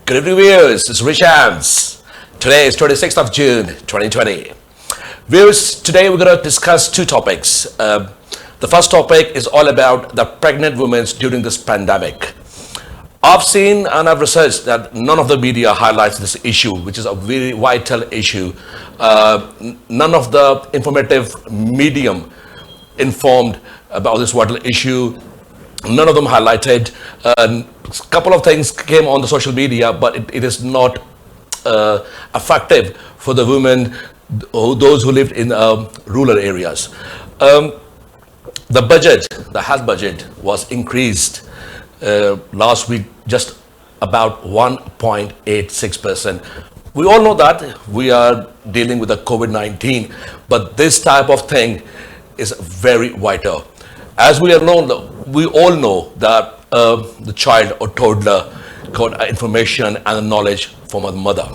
Good evening, viewers. It's Richards. Today is 26th of June, 2020. Viewers, today we're going to discuss two topics. The first topic is all about the pregnant women during this pandemic. I've seen and I've researched that none of the media highlights this issue, which is a very vital issue. None of the informative medium informed about this vital issue. None of them highlighted. A couple of things came on the social media, but it is not effective for the women, those who lived in rural areas. The budget, the health budget, was increased last week just about 1.86%. We all know that we are dealing with the COVID-19, but this type of thing is very vital. As we all know that the child or toddler got information and knowledge from a mother.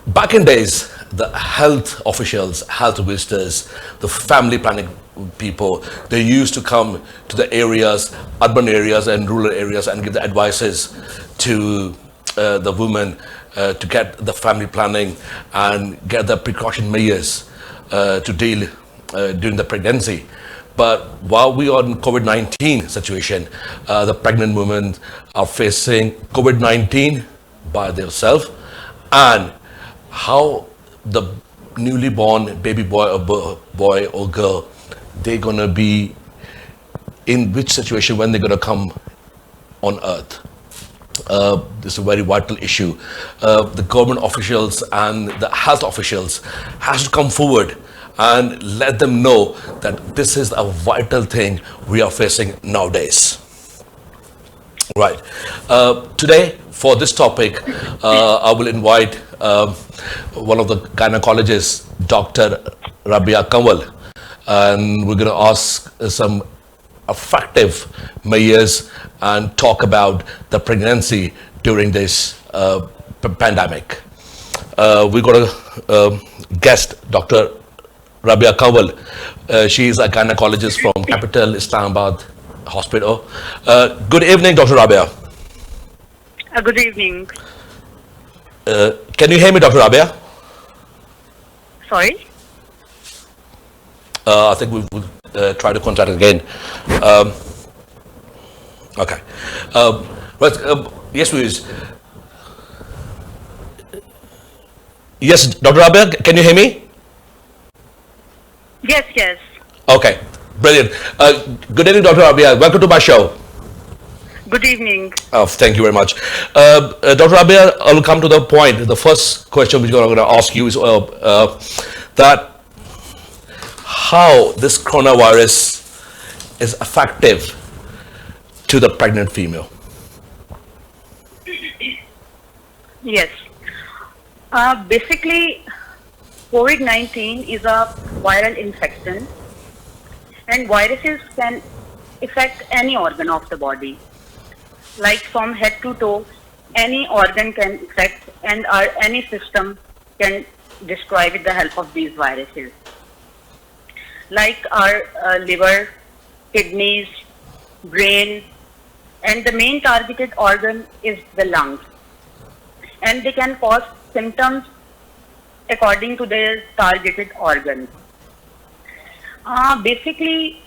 Back in days, the health officials, health visitors, the family planning people, they used to come to the areas, urban areas and rural areas, and give the advices to the women to get the family planning and get the precaution measures to deal during the pregnancy. But while we are in COVID-19 situation, the pregnant women are facing COVID-19 by themselves, and how the newly born baby boy or girl, they're gonna be in which situation when they're gonna come on earth. This is a very vital issue. The government officials and the health officials has to come forward and let them know that this is a vital thing we are facing nowadays. Right. Today, for this topic, I will invite one of the gynecologists, Dr. Rabia Kanwal, and we're going to ask some effective measures and talk about the pregnancy during this pandemic. We're going to guest Dr. Rabia Kanwal. She is a gynecologist from Capital Islamabad Hospital. Good evening, Dr. Rabia. Good evening. Can you hear me, Dr. Rabia? Sorry? I think we will try to contact again. Okay. Yes, please. Yes, Dr. Rabia, can you hear me? Yes. Okay, brilliant. Good evening, Dr. Rabia. Welcome to my show. Good evening. Oh, thank you very much. Dr. Rabia, I'll come to the point. The first question which I'm going to ask you is that how this coronavirus is effective to the pregnant female. Yes. Basically, COVID-19 is a viral infection, and viruses can affect any organ of the body. Like from head to toe, any organ can affect, and any system can destroy with the help of these viruses. Like our liver, kidneys, brain, and the main targeted organ is the lungs. And they can cause symptoms according to their targeted organ. Basically,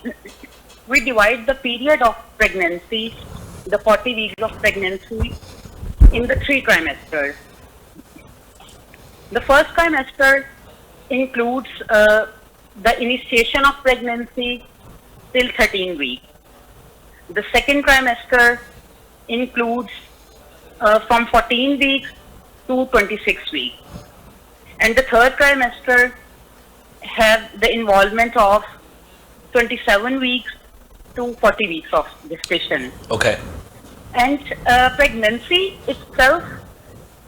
we divide the period of pregnancy, the 40 weeks of pregnancy, in the 3 trimesters. The first trimester includes the initiation of pregnancy till 13 weeks. The second trimester includes from 14 weeks to 26 weeks. And the third trimester have the involvement of 27 weeks to 40 weeks of gestation. Okay. And pregnancy itself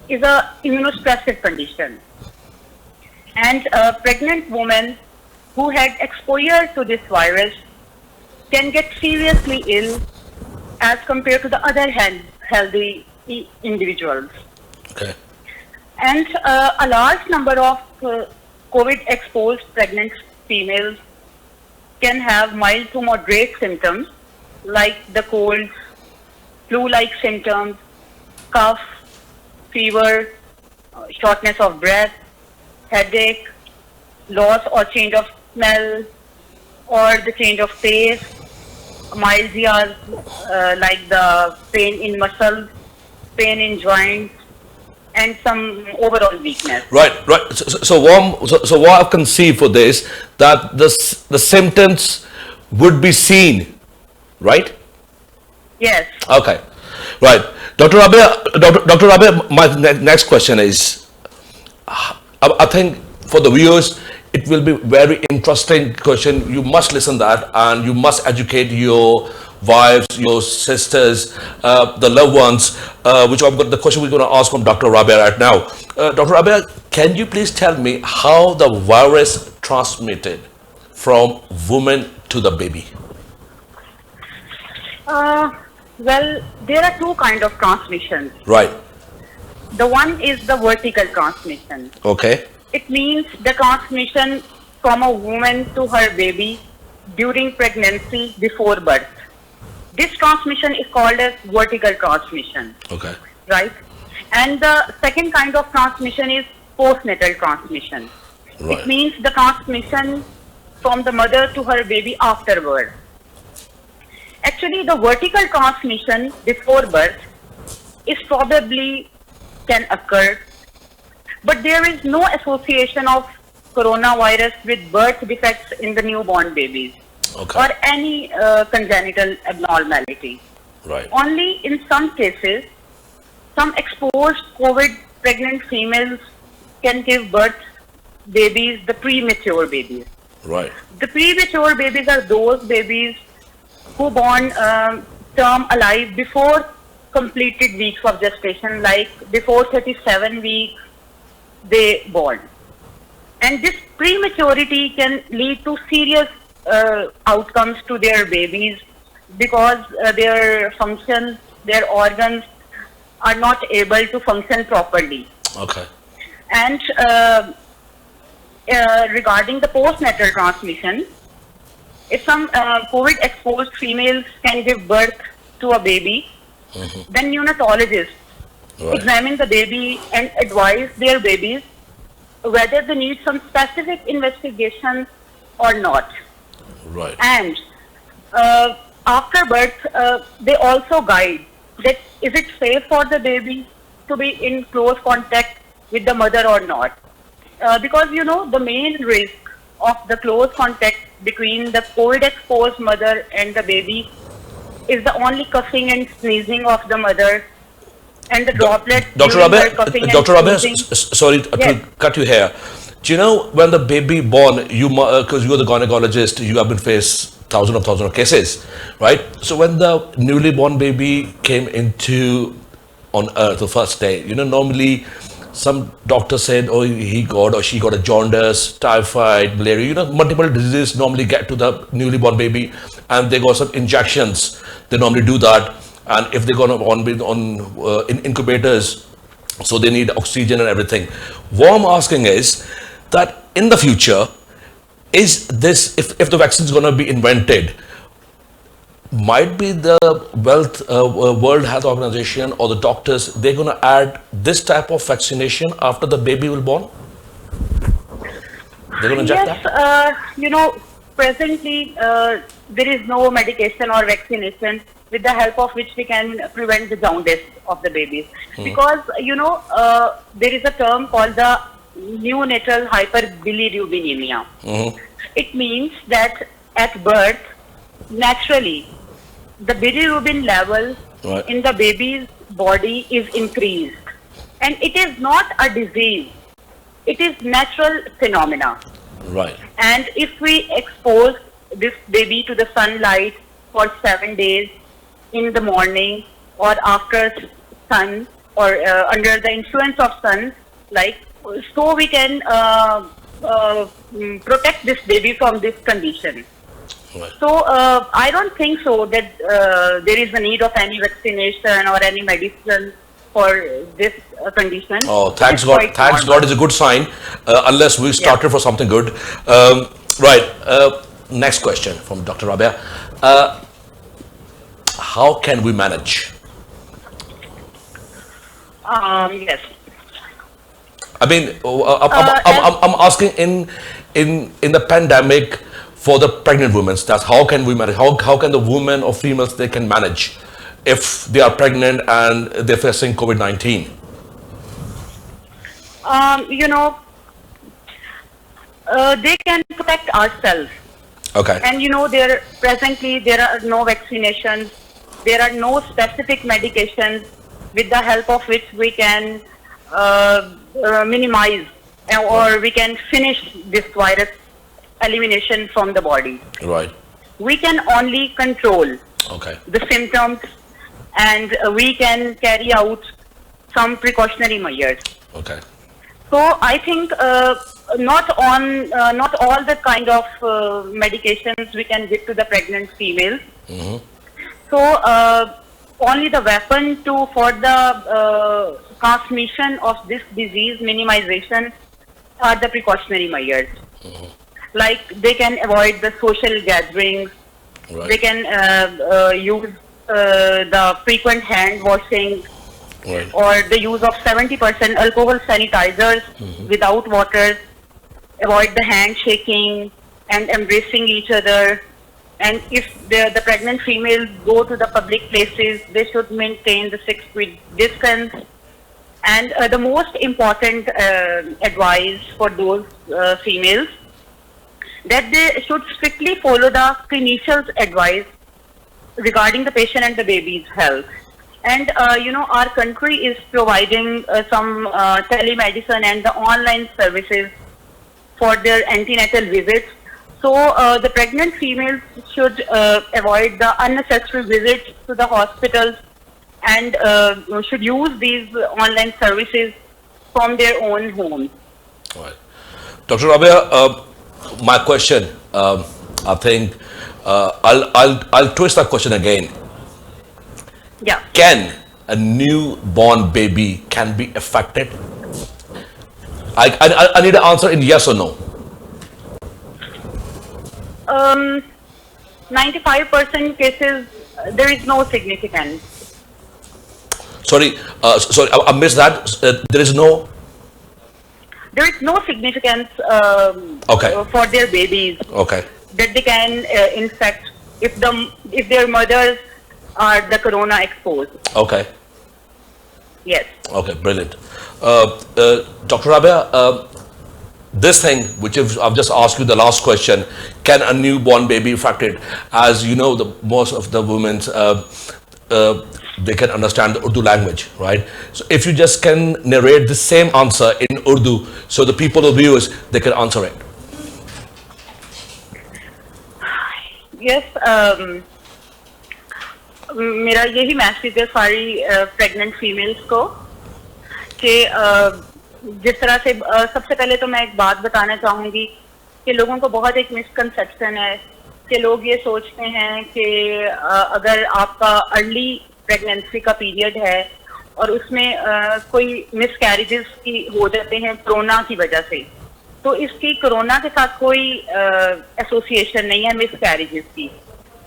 is a immunosuppressive condition. And a pregnant woman who had exposure to this virus can get seriously ill as compared to the other healthy individuals. Okay. And a large number of COVID-exposed pregnant females can have mild to moderate symptoms like the cold, flu-like symptoms, cough, fever, shortness of breath, headache, loss or change of smell, or the change of taste, myalgias like the pain in muscles, pain in joints, and some overall weakness. Right, right. So what I can see for this, that the symptoms would be seen, right? Yes. Okay, right. Dr. Rabia, Dr. Rabia, my next question is, I think for the viewers, it will be very interesting question. You must listen that, and you must educate your wives, your sisters, the loved ones. Which I've got the question we're going to ask from Dr. Rabia right now. Dr. Rabia, can you please tell me how the virus transmitted from woman to the baby? Well, there are two kind of transmissions. Right. The one is the vertical transmission. Okay. It means the transmission from a woman to her baby during pregnancy before birth. This transmission is called as vertical transmission, Okay. right? And the second kind of transmission is postnatal transmission. Right. It means the transmission from the mother to her baby after birth. Actually, the vertical transmission before birth is probably can occur, but there is no association of coronavirus with birth defects in the newborn babies Okay. or any congenital abnormality. Right. Only in some cases, some exposed COVID pregnant females can give birth babies, the premature babies. Right. The premature babies are those babies who born term alive before completed weeks of gestation, like before 37 weeks they born. And this prematurity can lead to serious outcomes to their babies because their function, their organs are not able to function properly. Okay. And regarding the postnatal transmission, if some COVID exposed females can give birth to a baby, then neonatologists Right. examine the baby and advise their babies whether they need some specific investigation or not. Right. And after birth, they also guide that is it safe for the baby to be in close contact with the mother or not. Because you know the main risk of the close contact between the COVID exposed mother and the baby is the only coughing and sneezing of the mother and the droplet Dr. during her Rabia, coughing and Dr. Rabia, sneezing. sorry to Yes. cut you here. Do you know when the baby born, you because you're the gynecologist, you have been faced thousands of cases, right? So when the newly born baby came into on earth the first day, you know, normally some doctor said, oh, he got or she got a jaundice, typhoid, malaria, you know, multiple diseases normally get to the newly born baby, and they got some injections. They normally do that, and if they're gonna be on in incubators, so they need oxygen and everything. What I'm asking is that in the future, is this if the vaccine is gonna be invented, might be the World Health Organization or the doctors, they're going to add this type of vaccination after the baby will born? They're going to inject Yes, that? you know, presently there is no medication or vaccination with the help of which we can prevent the jaundice of the babies. Because, you know, there is a term called the neonatal hyperbilirubinemia. It means that at birth, naturally, the bilirubin level Right. in the baby's body is increased. And it is not a disease. It is natural phenomena. Right. And if we expose this baby to the sunlight for 7 days in the morning or after sun or under the influence of sun, like, so we can protect this baby from this condition. Right. So I don't think so that there is a need of any vaccination or any medicine for this condition. Oh, thanks It's God. quite Thanks normal. God is a good sign, unless we started for something good. Right. Next question from Dr. Rabia. How can we manage Yes. I mean, As I'm asking in the pandemic for the pregnant women. That's how can we manage? How can the women or females they can manage if they are pregnant and they're facing COVID-19? you know, they can protect ourselves. Okay, And there presently there are no vaccinations, there are no specific medications with the help of which we can minimize or we can finish this virus elimination from the body. right. We can only control Okay, the symptoms and we can carry out some precautionary measures. okay, So I think not all the kind of medications we can give to the pregnant females. So only the weapon for the transmission of this disease minimization are the precautionary measures. Like they can avoid the social gatherings, they right, can use the frequent hand washing right, or the use of 70% alcohol sanitizers without water, avoid the handshaking and embracing each other. And if the pregnant females go to the public places, they should maintain the 6 feet distance. And the most important advice for those females that they should strictly follow the clinician's advice regarding the patient and the baby's health. And our country is providing some telemedicine and the online services for their antenatal visits. So the pregnant females should avoid the unnecessary visits to the hospitals and should use these online services from their own homes. right. Dr. Rabia, my question, I think I'll twist that question again. Yeah. Can a newborn baby can be affected? I need an answer in yes or no. 95% cases, there is no significance. Sorry, I missed that. There is no. There is no significance Okay. for their babies Okay. that they can infect if their mothers are the corona exposed. Okay. Yes. Okay. Brilliant. Dr. Rabia, this thing which I've just asked you the last question: can a newborn baby affected? As you know, most of the women they can understand the Urdu language, right? So if you just can narrate the same answer in Urdu, so the people, the viewers, they can answer it. Yes. मेरा यही message है सारी pregnant females को कि जिस तरह से सबसे पहले तो मैं एक बात बताना चाहूँगी कि लोगों को बहुत एक मिसकंसेप्शन है कि लोग ये सोचते हैं कि अगर आपका अर्ली प्रेगनेंसी का पीरियड है और उसमें कोई मिसकैरेजेस की हो जाते हैं कोरोना की वजह से, तो इसकी कोरोना के साथ कोई एसोसिएशन नहीं है मिसकैरेजेस की।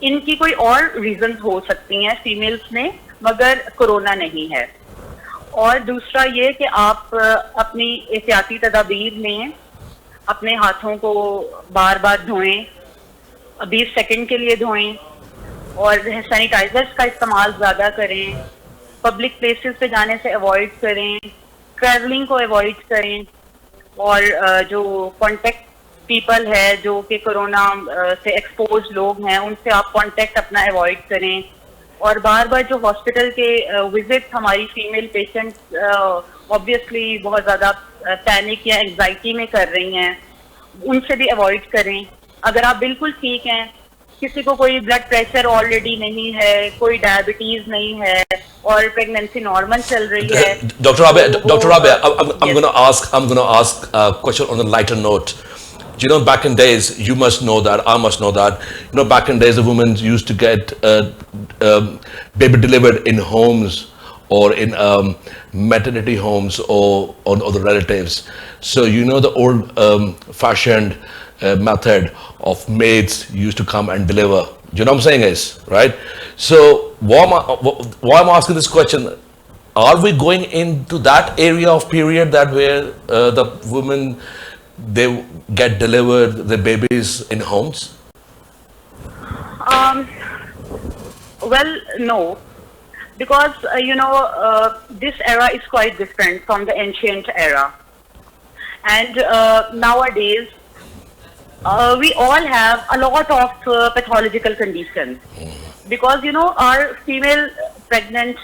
इनकी कोई और रीजंस हो सकती हैं फीमेल्स में, मगर कोरोना नहीं है। और दूसरा ये कि आप अपनी एहतियाती तदाबीर लें, अपने हाथों को बार बार धोएं, 20 सेकंड के लिए धोएं और सैनिटाइजर्स का इस्तेमाल ज़्यादा करें, पब्लिक प्लेसेस पे जाने से अवॉइड करें, ट्रैवलिंग को अवॉइड करें और जो कॉन्टेक्ट पीपल है जो कि कोरोना से एक्सपोज लोग हैं उनसे आप कांटेक्ट अपना अवॉइड करें। और बार बार जो हॉस्पिटल के विजिट हमारी फीमेल पेशेंट्स ऑब्वियसली बहुत ज़्यादा पैनिक या एंजाइटी में कर रही हैं, उनसे भी अवॉइड करें। अगर आप बिल्कुल ठीक हैं, किसी को कोई ब्लड प्रेशर ऑलरेडी नहीं है, कोई डायबिटीज नहीं है और प्रेगनेंसी नॉर्मल चल रही है। Dr. Rabia, I'm gonna ask a question on a lighter note. You know, back in days, you must know that, I must know that, you know, back in days, the women used to get baby delivered in homes or in maternity homes or the relatives. So, you know, the old fashioned method of maids used to come and deliver. You know what I'm saying is, right? So, why I'm asking this question? Are we going into that area of period that where the women they get delivered the babies in homes? Um, well, no, because this era is quite different from the ancient era, and nowadays we all have a lot of pathological conditions because our female pregnant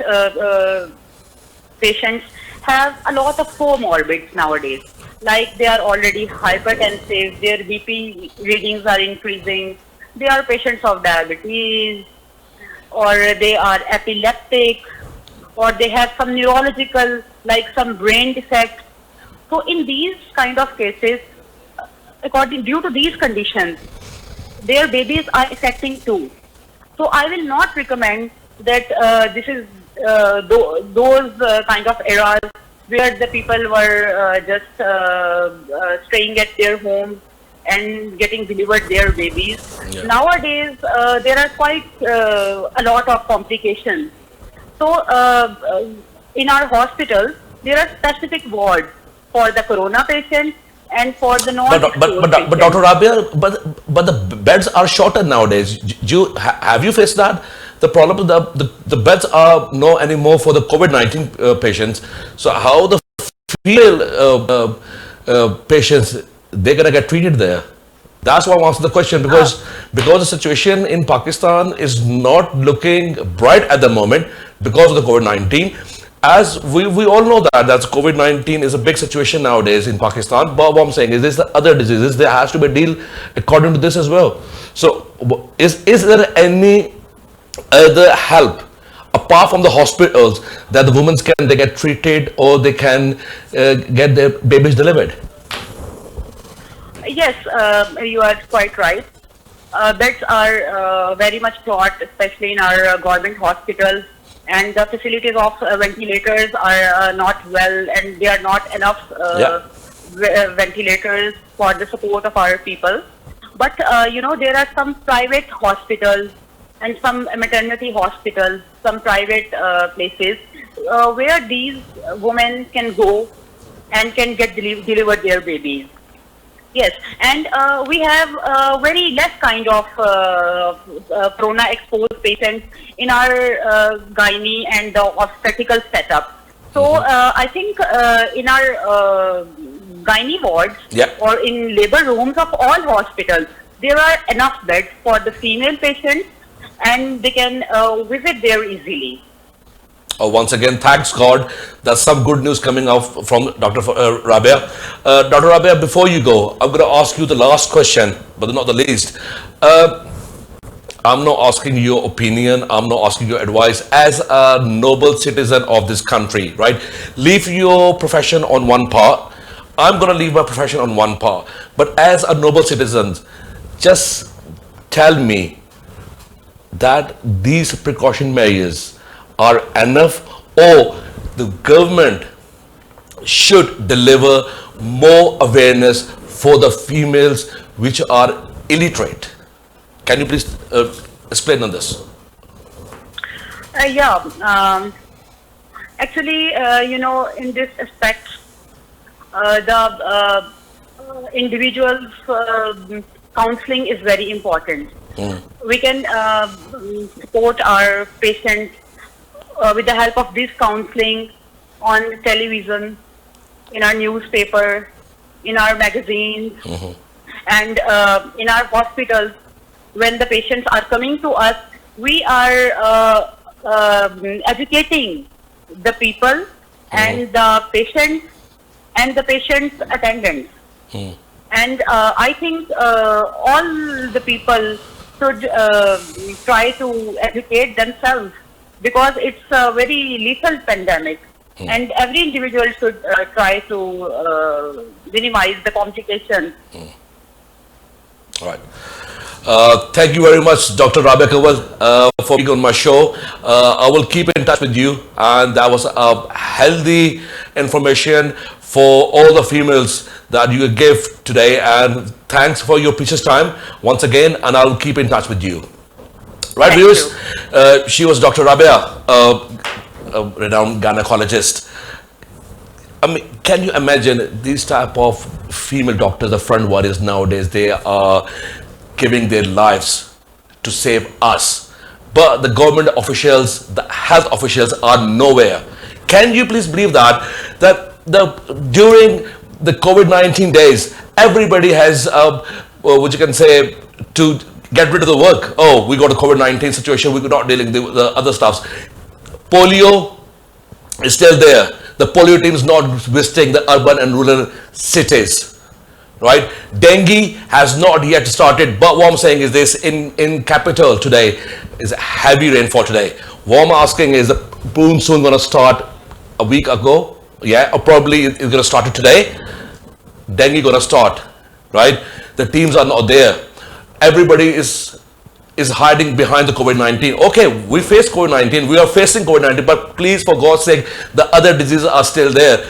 patients have a lot of comorbids nowadays. Like they are already hypertensive, their BP readings are increasing, they are patients of diabetes, or they are epileptic, or they have some neurological, like some brain defect. So in these kind of cases, due to these conditions, their babies are affecting too. So I will not recommend that this is those kind of eras where the people were just staying at their home and getting delivered their babies. Yeah. Nowadays, there are quite a lot of complications. So in our hospital, there are specific wards for the corona patients and for the non-exposed But Dr. Rabia, but the beds are shorter nowadays. Have you faced that? The problem is the beds are no anymore for the COVID-19 patients. So how the female patients they're gonna get treated there? That's why I'm asking the question because the situation in Pakistan is not looking bright at the moment because of the COVID-19. As we all know that COVID-19 is a big situation nowadays in Pakistan. But what I'm saying is, the other diseases there has to be a deal according to this as well. So is there any other help apart from the hospitals that the women they get treated or they can get their babies delivered? Yes, you are quite right. Beds are very much short, especially in our government hospitals, and the facilities of ventilators are not well, and there are not enough ventilators for the support of our people. But there are some private hospitals and some maternity hospitals, some private places where these women can go and can get delivered their babies. Yes, and we have very less kind of corona exposed patients in our gynae and the obstetrical setup. So I think in our gynae wards or in labor rooms of all hospitals, there are enough beds for the female patients and they can visit there easily. Once again, thanks God. That's some good news coming out from Dr. Rabia. Dr. Rabia, before you go, I'm going to ask you the last question, but not the least. I'm not asking your opinion. I'm not asking your advice. As a noble citizen of this country, right? Leave your profession on one part. I'm going to leave my profession on one part. But as a noble citizen, just tell me that these precaution measures are enough, or the government should deliver more awareness for the females which are illiterate. Can you please explain on this? Actually, in this aspect, the individual's counseling is very important. We can support our patients with the help of this counseling on television, in our newspaper, in our magazines, and in our hospitals. When the patients are coming to us, we are educating the people and the patients and the patient's attendants. And I think all the people should try to educate themselves, because it's a very lethal pandemic, and every individual should try to minimize the complications. All right. Thank you very much, Dr. Rabia Kanwal, for being on my show. I will keep in touch with you, and that was healthy information for all the females that you gave today, and thanks for your precious time once again, and I'll keep in touch with you. Right, viewers? She was Dr. Rabia renowned gynecologist. I mean, can you imagine these type of female doctors, the front warriors nowadays, they are giving their lives to save us. But the government officials, the health officials are nowhere. Can you please believe that? During the COVID-19 days, everybody has, what you can say, to get rid of the work. Oh, we got a COVID-19 situation, we could not dealing with the other stuffs. Polio is still there. The polio team is not visiting the urban and rural cities, right? Dengue has not yet started, but what I'm saying is this: in capital today is heavy rainfall today. What I'm asking is the monsoon going to start a week ago? Yeah, or probably it's going to start it today. Dengue going to start, right? The teams are not there. Everybody is hiding behind the COVID-19. Okay, we face COVID-19, we are facing COVID-19, but please, for God's sake, the other diseases are still there.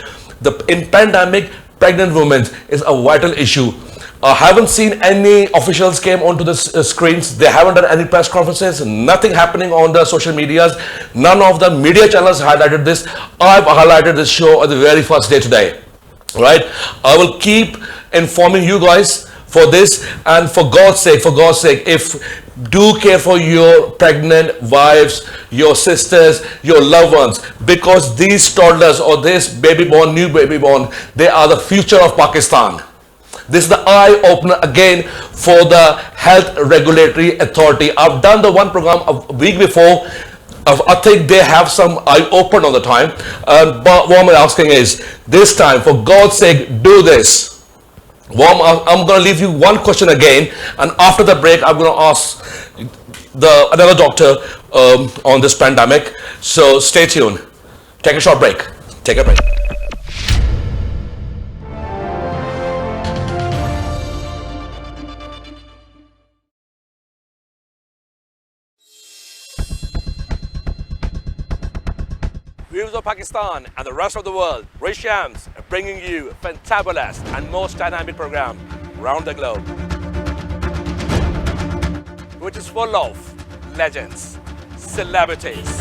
In pandemic, pregnant women is a vital issue. I haven't seen any officials came onto the screens. They haven't done any press conferences, nothing happening on the social medias. None of the media channels highlighted this. I've highlighted this show at the very first day today, right? I will keep informing you guys for this, and for God's sake, if do care for your pregnant wives, your sisters, your loved ones, because these toddlers or this new baby born, they are the future of Pakistan. This is the eye opener again for the Health Regulatory Authority. I've done the one program a week before. I think they have some eye open all the time. But what I'm asking is, this time, for God's sake, do this. Well, I'm going to leave you one question again, and after the break, I'm going to ask another doctor on this pandemic. So stay tuned. Take a short break. Take a break. Viewers of Pakistan and the rest of the world, Ray Shams bringing you a fantabulous and most dynamic program around the globe, which is full of legends, celebrities,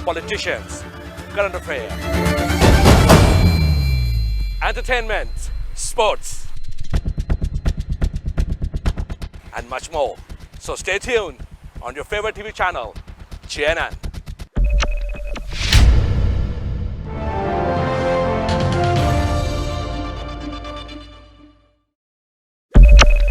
politicians, current affairs, entertainment, sports, and much more. So stay tuned on your favorite TV channel, GNN.